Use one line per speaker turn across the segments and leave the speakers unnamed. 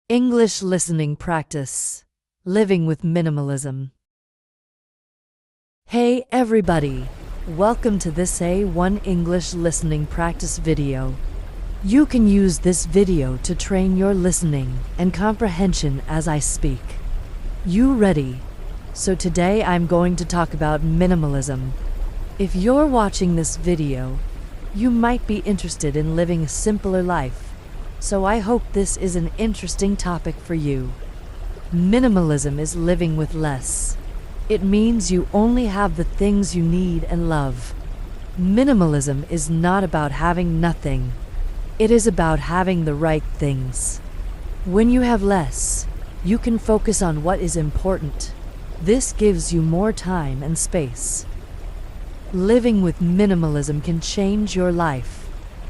English listening practice. Living with minimalism. Hey everybody! Welcome to this A1 English listening practice video. You can use this video to train your listening and comprehension as I speak. You ready? So today I'm going to talk about minimalism. If you're watching this video, you might be interested in living a simpler life. So I hope this is an interesting topic for you. Minimalism is living with less. It means you only have the things you need and love. Minimalism is not about having nothing. It is about having the right things. When you have less, you can focus on what is important. This gives you more time and space. Living with minimalism can change your life.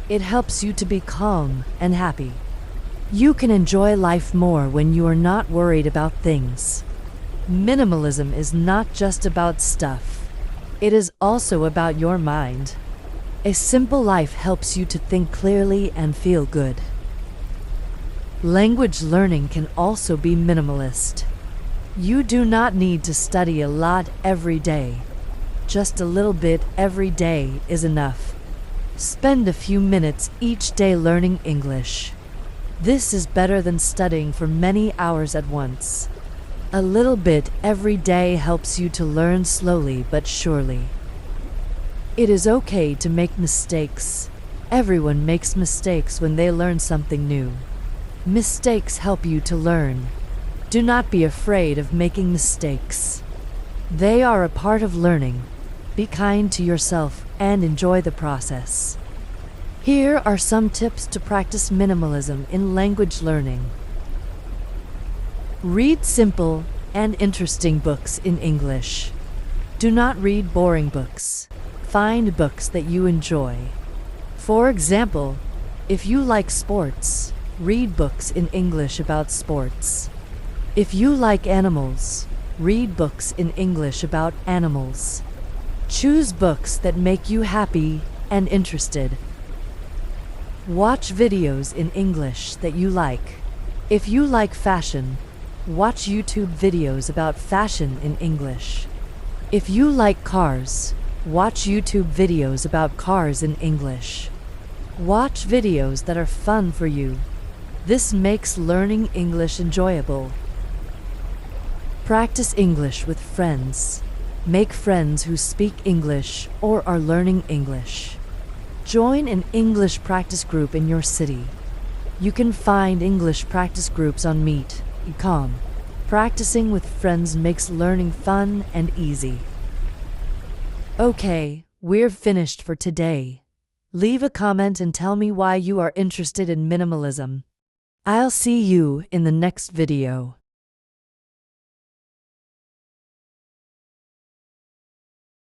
It helps you to be calm and happy. You can enjoy life more when you are not worried about things. Minimalism is not just about stuff. It is also about your mind. A simple life helps you to think clearly and feel good. Language learning can also be minimalist. You do not need to study a lot every day. Just a little bit every day is enough. Spend a few minutes each day learning English. This is better than studying for many hours at once. A little bit every day helps you to learn slowly but surely. It is okay to make mistakes. Everyone makes mistakes when they learn something new. Mistakes help you to learn. Do not be afraid of making mistakes. They are a part of learning. Be kind to yourself and enjoy the process. Here are some tips to practice minimalism in language learning. Read simple and interesting books in English. Do not read boring books. Find books that you enjoy. For example, if you like sports, read books in English about sports. If you like animals, read books in English about animals. Choose books that make you happy and interested. Watch videos in English that you like. If you like fashion, watch YouTube videos about fashion in English. If you like cars, watch YouTube videos about cars in English. Watch videos that are fun for you. This makes learning English enjoyable. Practice English with friends. Make friends who speak English or are learning English. Join an English practice group in your city. You can find English practice groups on Meet.com. Practicing with friends makes learning fun and easy. Okay, we're finished for today. Leave a comment and tell me why you are interested in minimalism. I'll see you in the next video.